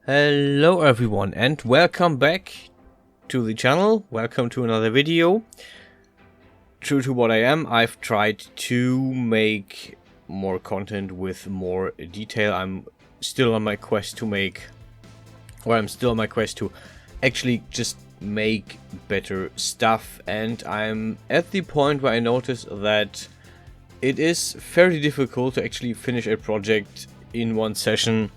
Hello everyone and welcome back to the channel. Welcome to another video. True to what I am, I've tried to make more content with more detail. I'm still on my quest to actually just make better stuff, and I'm at the point where I notice that it is fairly difficult to actually finish a project in one session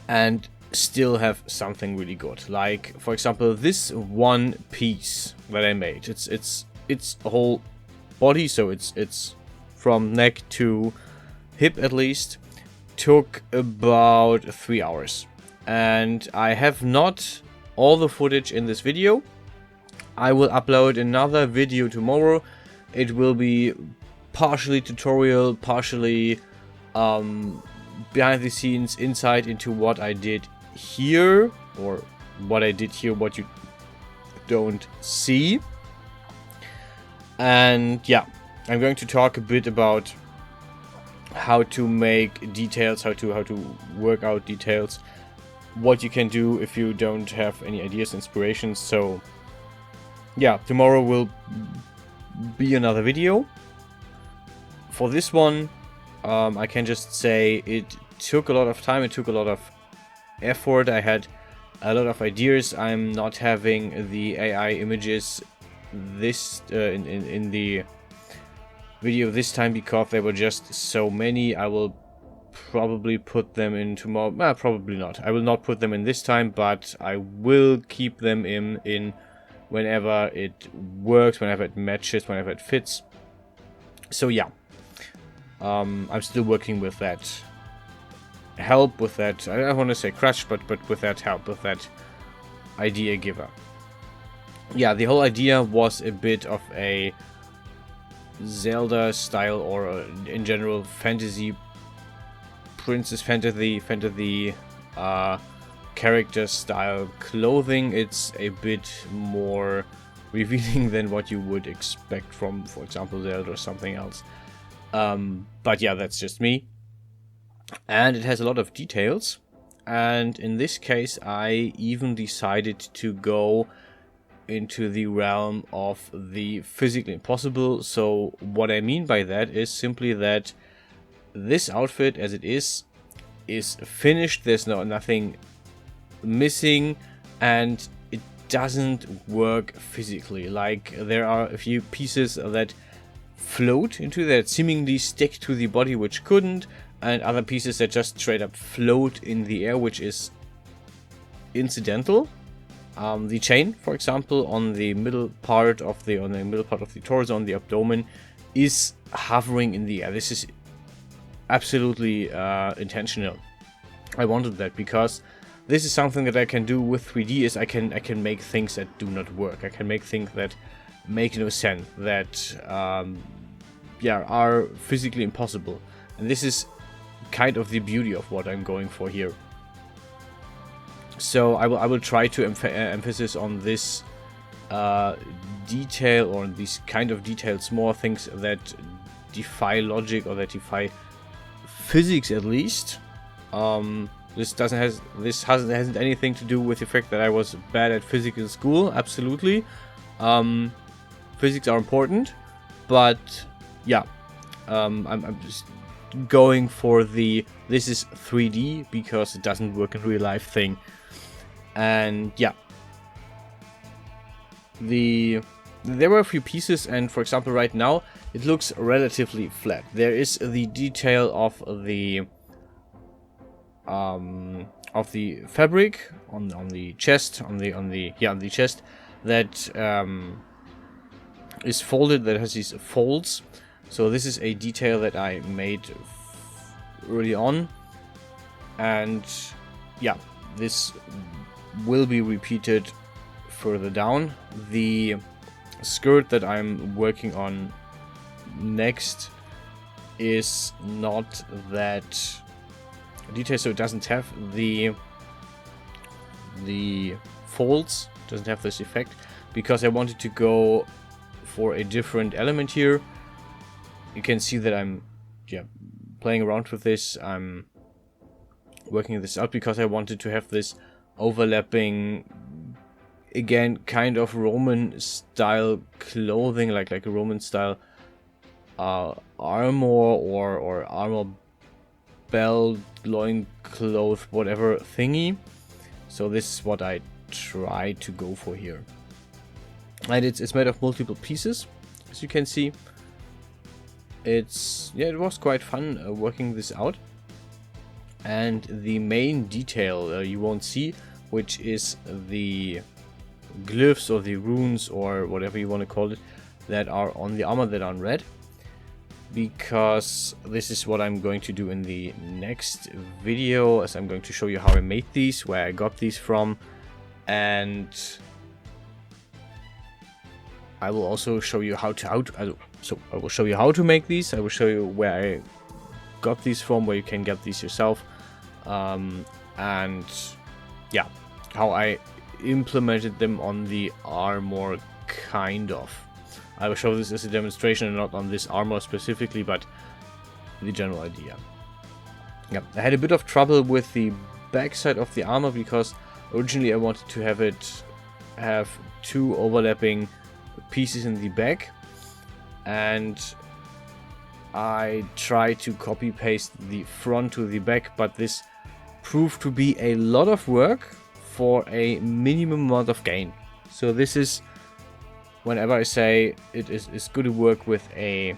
and still have something really good. Like, for example, this one piece that I made. It's a whole body, so it's from neck to hip at least. Took about 3 hours, and I have not all the footage in this video. I will upload another video tomorrow. It will be partially tutorial, partially behind the scenes insight into what I did here, or what I did here, what you don't see. And yeah, I'm going to talk a bit about how to make details, how to work out details, what you can do if you don't have any ideas, inspirations. So yeah, tomorrow will be another video. For this one, I can just say it took a lot of time, it took a lot of effort. I had a lot of ideas. I'm not having the AI images this in the video this time because there were just so many. I will probably put them in tomorrow. Well, probably not. I will not put them in this time, but I will keep them in whenever it works, whenever it matches, whenever it fits. So yeah. I'm still working with that help, with that, I don't want to say crush, but with that help, with that idea giver. Yeah, the whole idea was a bit of a Zelda style, or in general fantasy, princess fantasy character style clothing. It's a bit more revealing than what you would expect from, for example, Zelda or something else. But yeah, that's just me. And it has a lot of details. And in this case, I even decided to go into the realm of the physically impossible. So what I mean by that is simply that this outfit as it is finished. There's nothing missing, and it doesn't work physically. Like, there are a few pieces that float into that seemingly stick to the body, which couldn't, and other pieces that just straight up float in the air, which is incidental. The chain, for example, on the middle part of the torso, on the abdomen, is hovering in the air. This is absolutely intentional. I wanted that because this is something that I can do with 3D. Is I can make things that do not work. I can make things that make no sense, that are physically impossible. And this is kind of the beauty of what I'm going for here. So I will try to emphasis on this detail, or these kind of details, more things that defy logic, or that defy physics at least. This hasn't anything to do with the fact that I was bad at physics in school. Absolutely. Physics are important, but yeah, I'm just going for this is 3D because it doesn't work in real life thing. And yeah, there were a few pieces, and for example, right now it looks relatively flat. There is the detail of the fabric on the chest, on the chest, that is folded, that has these folds. So this is a detail that I made early on, and yeah, this will be repeated further down. The skirt that I'm working on next is not that detailed, so it doesn't have the folds, doesn't have this effect, because I wanted to go for a different element here. You can see that I'm playing around with this. I'm working this out because I wanted to have this overlapping, again, kind of Roman style clothing, like a Roman style armor or armor belt, loin cloth, whatever thingy. So this is what I tried to go for here. And it's made of multiple pieces, as you can see. It was quite fun working this out. And the main detail you won't see, which is the glyphs or the runes or whatever you want to call it, that are on the armor that are in red. Because this is what I'm going to do in the next video, as I'm going to show you how I made these, where I got these from, and I will also show you how to I will show you how to make these. I will show you where I got these from, where you can get these yourself, and yeah, how I implemented them on the armor, kind of. I will show this as a demonstration and not on this armor specifically, but the general idea. Yeah, I had a bit of trouble with the backside of the armor because originally I wanted to have two overlapping pieces in the back, and I tried to copy paste the front to the back, but this proved to be a lot of work for a minimum amount of gain. So this is, whenever I say it's good to work with a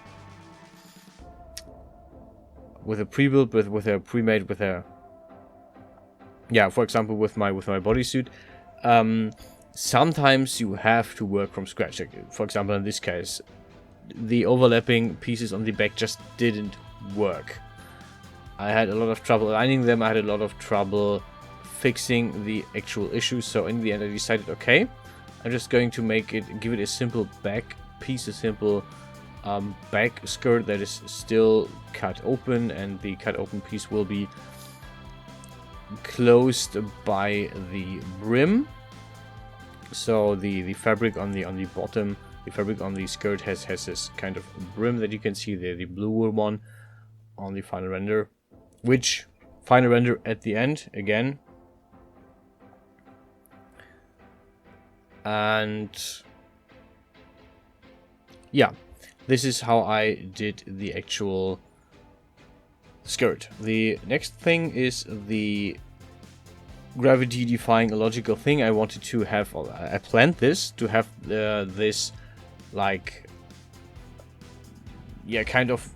pre-built, with a pre-made, for example with my bodysuit, sometimes you have to work from scratch. Like, for example, in this case, the overlapping pieces on the back just didn't work. I had a lot of trouble aligning them. I had a lot of trouble fixing the actual issues. So in the end, I decided, okay, I'm just going to give it a simple back piece, a simple back skirt that is still cut open, and the cut open piece will be closed by the brim. So the fabric on the bottom, the fabric on the skirt has this kind of brim that you can see there, the bluer one on the final render, which final render at the end again. And yeah, this is how I did the actual skirt. The next thing is the gravity defying illogical thing. I wanted to have, I planned this to have this like, yeah, kind of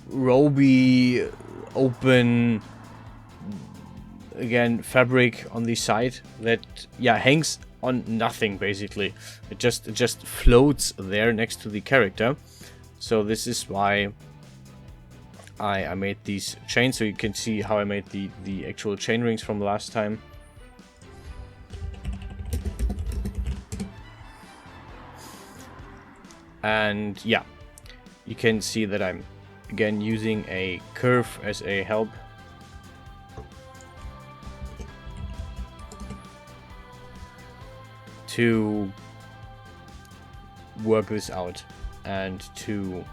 roby open, again, fabric on the side that, yeah, hangs on nothing basically. It just floats there next to the character. So this is why I made these chains, so you can see how I made the actual chain rings from last time. And yeah, you can see that I'm again using a curve as a help. To work this out and to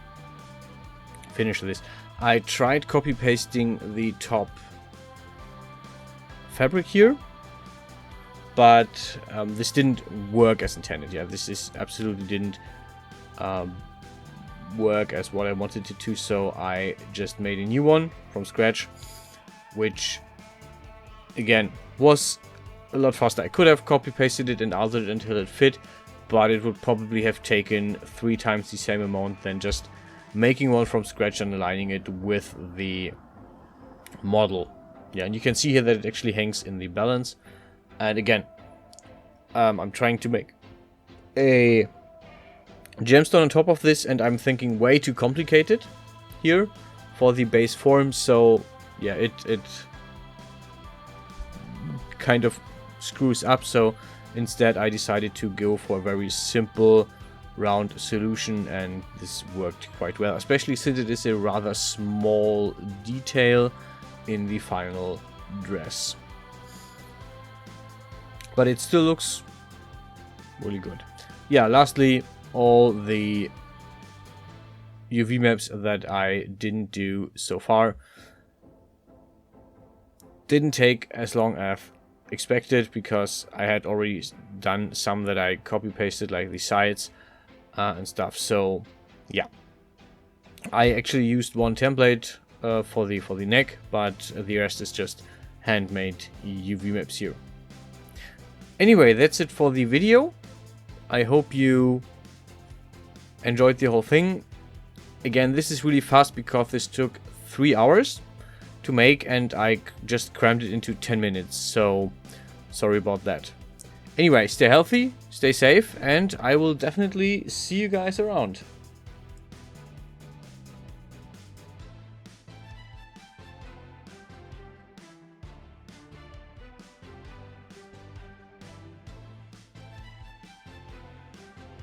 finish this. I tried copy pasting the top fabric here, but this didn't work as intended. Yeah, this absolutely didn't work as what I wanted it to, so I just made a new one from scratch, which again was a lot faster. I could have copy pasted it and altered it until it fit, but it would probably have taken 3 times the same amount than just making one from scratch and aligning it with the model. Yeah, and you can see here that it actually hangs in the balance. And again, I'm trying to make a gemstone on top of this, and I'm thinking way too complicated here for the base form. So yeah, it kind of screws up. So instead I decided to go for a very simple round solution, and this worked quite well, especially since it is a rather small detail in the final dress. But it still looks really good. Yeah, lastly, all the UV maps that I didn't do so far. Didn't take as long as expected because I had already done some that I copy pasted, like the sides and stuff. So yeah, I actually used one template for the neck, but the rest is just handmade UV maps here. Anyway, that's it for the video. I hope you enjoyed the whole thing. Again, this is really fast because this took 3 hours to make and I just crammed it into 10 minutes, so sorry about that. Anyway, stay healthy, stay safe, and I will definitely see you guys around.